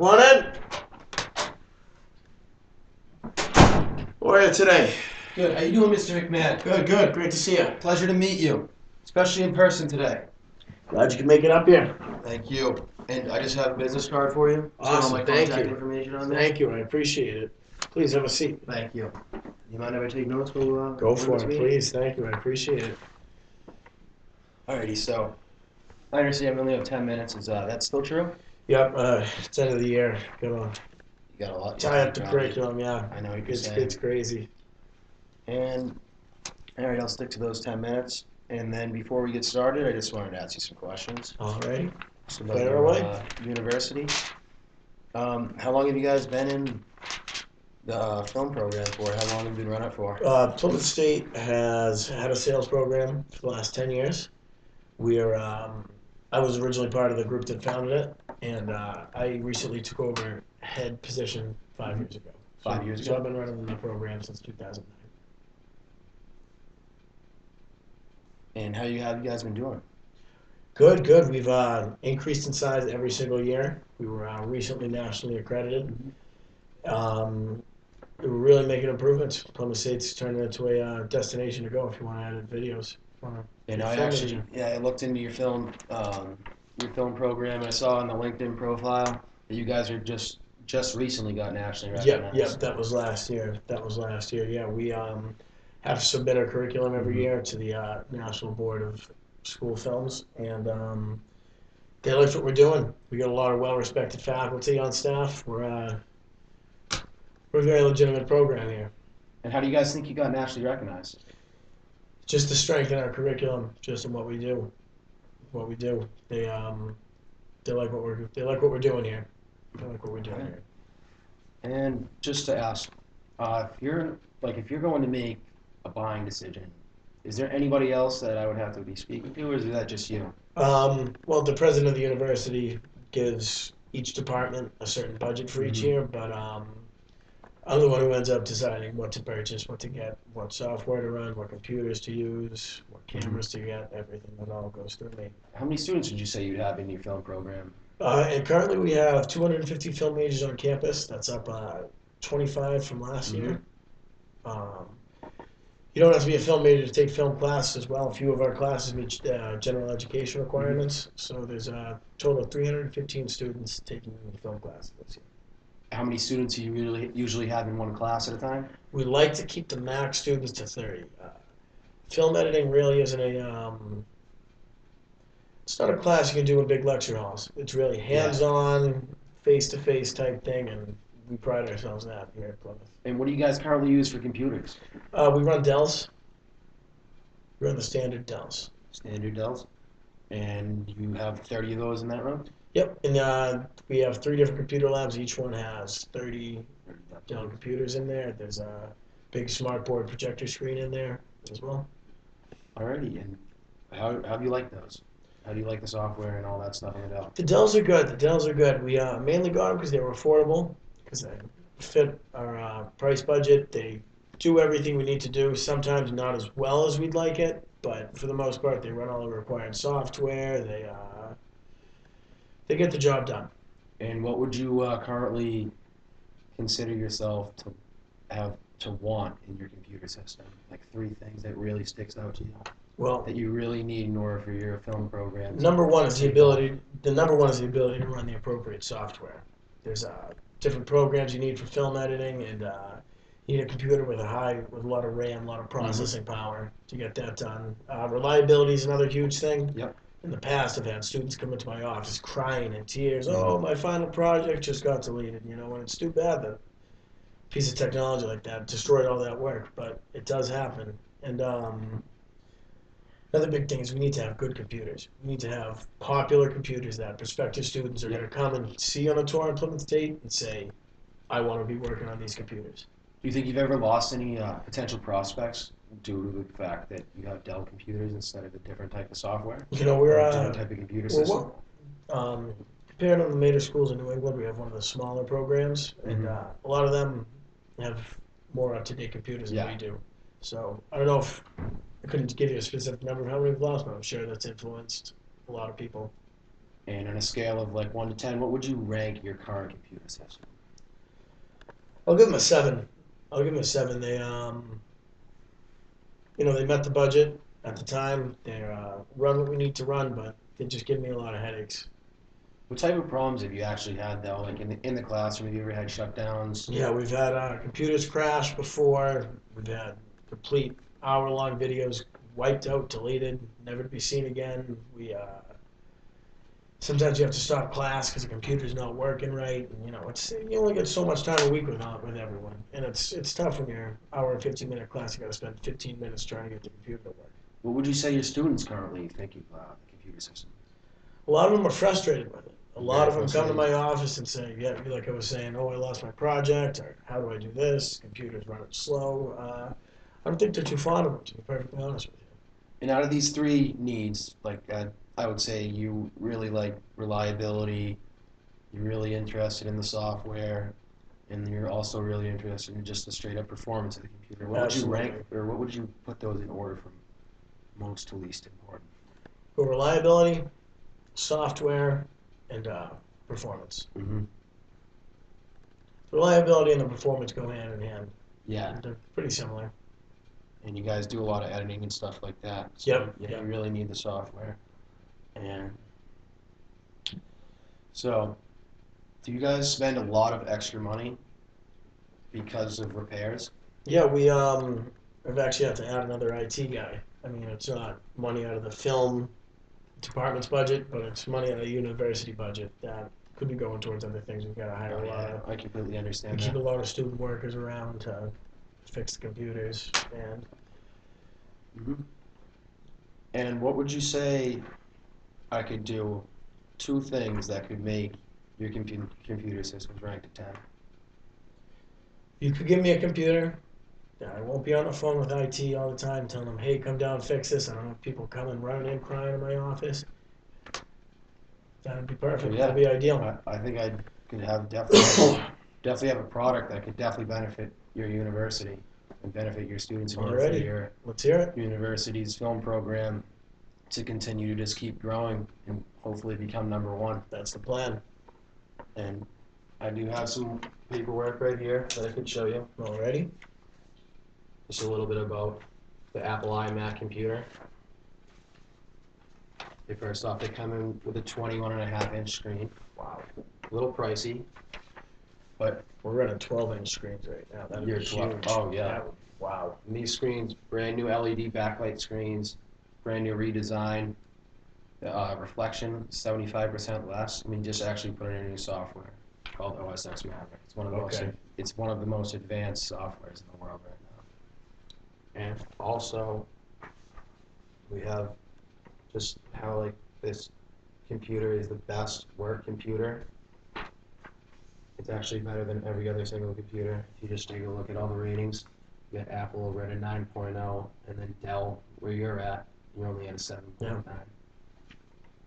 Come on in. How are you today? Good. How you doing, Mr. McMahon? Good, good. Great to see you. Pleasure to meet you, especially in person today. Glad you could make it up here. Thank you. And I just have a business card for you. It's got all Awesome. my Thank contact you. information on there. Thank you. I appreciate it. Please have a seat. Thank you. You mind if I take notes? We'll, Go for it, please. Thank you. I appreciate it. Alrighty. So I understand we only have 10 minutes. Is that still true? Yep. It's end of the year. Gotta You got a lot. tie up the curriculum. Yeah. I know what you're saying. It's crazy. And alright, I'll stick to those 10 minutes. And then before we get started, I just wanted to ask you some questions. Alrighty. Just about Fire your away. university. How long have you guys been in the film program for? How long have you been running it for? Plymouth State has had a sales program for the last 10 years. I was originally part of the group that founded it, and I recently took over head position 5 years ago. 5 years So ago? I've been running the program since 2009. And how have you guys been doing? Good, good. We've increased in size every single year. We were recently nationally accredited. We're really making improvements. Plymouth State's turning into a destination to go if you want to edit videos. And I looked into your film program. I saw on the LinkedIn profile that you guys are just recently got nationally recognized. Yep, that was last year. Yeah, we have to submit our curriculum every year to the National Board of School Films, and they like what we're doing. We got a lot of well-respected faculty on staff. We're a very legitimate program here. And how do you guys think you got nationally recognized? Just to strengthen our curriculum, just in what we do. They like what we're doing here. They like what we're doing here. And just to ask, if you're going to make a buying decision, is there anybody else that I would have to be speaking to, or is that just you? Well, the president of the university gives each department a certain budget for each year, but I'm the one who ends up deciding what to purchase, what to get, what software to run, what computers to use, what cameras to get. Everything that all goes through me. How many students would you say you'd have in your film program? And currently we have 250 film majors on campus. That's up 25 from last year. You don't have to be a film major to take film classes as well. A few of our classes meet general education requirements. So there's a total of 315 students taking film classes this year. How many students do you usually have in one class at a time? We like to keep the max students to 30. Film editing really isn't it's not a class you can do in big lecture halls. It's really hands-on, face-to-face type thing, and we pride ourselves in that here at Plymouth. And what do you guys currently use for computers? We run Dells. We run the standard Dells. Standard Dells? And you have 30 of those in that room? Yep, and we have 3 different computer labs. Each one has 30 Dell computers in there. There's a big smartboard projector screen in there as well. Alrighty, and how have you liked those? How do you like the software and all that stuff on the Dell? The Dells are good. We mainly got them because they were affordable, because they fit our price budget. They do everything we need to do, sometimes not as well as we'd like it, but for the most part, they run all the required software. They get the job done. And what would you currently consider yourself to want in your computer system? Like 3 things that really sticks out to you? Well, that you really need in order for your film program. Number one is the ability to run the appropriate software. There's different programs you need for film editing, and you need a computer with a lot of RAM, a lot of processing power to get that done. Reliability is another huge thing. Yep. In the past, I've had students come into my office crying in tears. Oh, my final project just got deleted. And it's too bad that a piece of technology like that destroyed all that work, but it does happen. And another big thing is we need to have good computers. We need to have popular computers that prospective students are going to come and see on a tour in Plymouth State and say, I want to be working on these computers. Do you think you've ever lost any potential prospects due to the fact that you have Dell computers instead of a different type of software? We're a different type of computer system? Compared to the major schools in New England, we have one of the smaller programs, and a lot of them have more up-to-date computers than we do. So I don't know if I couldn't give you a specific number of how many we've lost, but I'm sure that's influenced a lot of people. And on a scale of like 1 to 10, what would you rank your current computer system? I'll give them a 7. I'll give them a 7. They they met the budget at the time. They run what we need to run, but they just give me a lot of headaches. What type of problems have you actually had though? Like in the classroom, have you ever had shutdowns? Yeah, we've had computers crash before. We've had complete hour-long videos wiped out, deleted, never to be seen again. We sometimes you have to stop class because the computer's not working right. And, it's you only get so much time a week with everyone, and it's tough when you're hour and 15-minute class. You got to spend 15 minutes trying to get the computer to work. What would you say your students currently think about the computer system? A lot of them are frustrated with it. A lot Very of them come to frustrated. my office and say, yeah, like I was saying, oh, I lost my project, or how do I do this? Computer's running slow. I don't think they're too fond of it, to be perfectly honest with you. And out of these three needs, like I would say you really like reliability, you're really interested in the software, and you're also really interested in just the straight up performance of the computer. What would you rank, Absolutely. or what would you put those in order from most to least important? For reliability, software, and performance. Mm-hmm. The reliability and the performance go hand in hand. Yeah, They're pretty similar. and you guys do a lot of editing and stuff like that. So Yep. yeah, Yep. you really need the software. And so, do you guys spend a lot of extra money because of repairs? Yeah, we've actually had to add another IT guy. I mean, it's not money out of the film department's budget, but it's money out of the university budget that could be going towards other things. We've got to hire Oh a lot yeah, of, I completely we understand keep that. a lot of student workers around to fix the computers, and Hmm. And what would you say I could do? Two things that could make your computer systems ranked at 10. you could give me a computer. Yeah, I won't be on the phone with IT all the time telling them, hey, come down, fix this. I don't have people coming running in crying in my office. That'd be So perfect. yeah, That'd be ideal. I think I could have definitely have a product that could definitely benefit your university and benefit your students in order for Alrighty, your let's hear it. university's film program to continue to just keep growing and hopefully become number one. That's the plan. And I do have some paperwork right here that I could show you. Alrighty. Just a little bit about the Apple iMac computer. First off, they come in with a 21.5-inch screen. Wow. A little pricey, but We're running 12-inch screens right now. That'd you're be 12. huge. Oh yeah. Wow. And these screens, brand new LED backlight screens, brand new redesign. Reflection 75% less. I mean, just actually put in a new software called OSX Maverick. It's one of the Okay. it's one of the most advanced softwares in the world right now. And also, we have just how like this computer is the best work computer. It's actually better than every other single computer. If you just take a look at all the ratings, you got Apple over at a 9.0, and then Dell, where you're at, you're only at a 7.9. Yeah.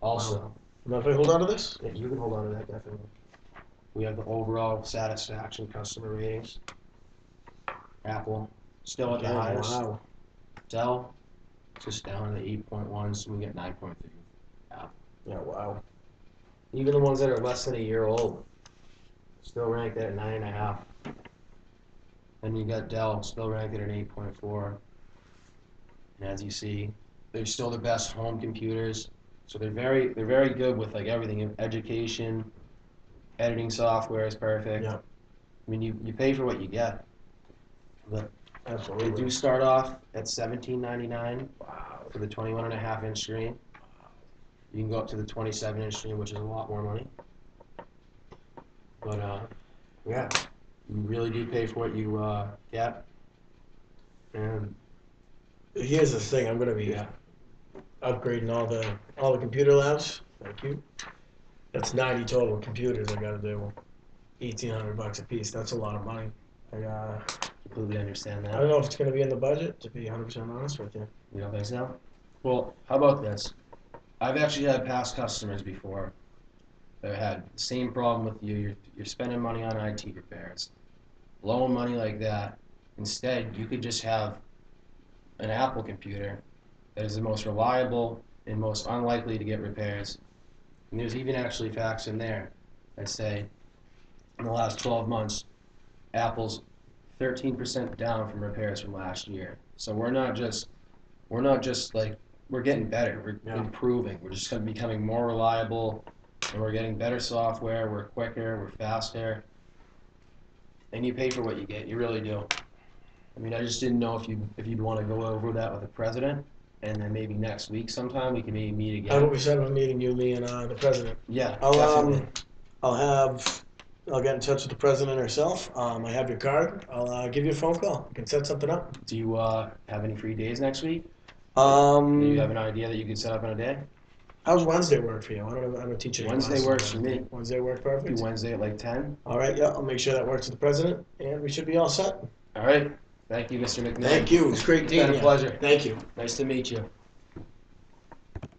Also, Mind if I hold on to this? yeah, you can hold on to that definitely. We have the overall satisfaction customer ratings. Apple still at the Yeah, highest. wow. Dell just down at 8.1, so we get 9.3. Apple. Yeah, wow. Even the ones that are less than a year old still ranked at 9.5. And you got Dell still ranked at an 8.4. And as you see, they're still the best home computers. So they're very good with like everything. Education, editing software is perfect. Yeah. I mean, you pay for what you get. But they Absolutely. do start off at $17.99 Wow. for the 21.5-inch screen. You can go up to the 27-inch screen, which is a lot more money. But yeah, you really do pay for what you get. And Here's the thing. I'm going to be yeah, upgrading all the computer labs. Thank you. That's 90 total computers I got to do. $1,800 a piece. That's a lot of money. completely understand I that. don't know if it's going to be in the budget, to be 100% honest with you. You don't think so? Well, how about this? I've actually had past customers before that had the same problem with you. You're spending money on IT repairs, blowing money like that. Instead, you could just have an Apple computer that is the most reliable and most unlikely to get repairs And there's even actually facts in there that say in the last 12 months, Apple's 13% down from repairs from last year. So we're not just like, we're getting better. We're improving. We're just becoming more reliable, and we're getting better software. We're quicker. We're faster. And you pay for what you get. You really do. I mean, I just didn't know if you'd want to go over that with the president, and then maybe next week sometime we can maybe meet again. How about we set up a meeting, you, me, and the president? Yeah, Definitely. definitely. I'll get in touch with the president herself. I have your card. I'll give you a phone call. We can set something up. Do you have any free days next week? Do you have an idea that you could set up in a day? How's Wednesday work for you? I don't teach any Wednesday classes works on for me. Wednesday work perfect. Do Wednesday at like 10? All right, yeah, I'll make sure that works with the president, and we should be all set. All right. Thank you, Mr. McMillan. Thank you. It's great It's meeting been a you. pleasure. Thank you. Nice to meet you.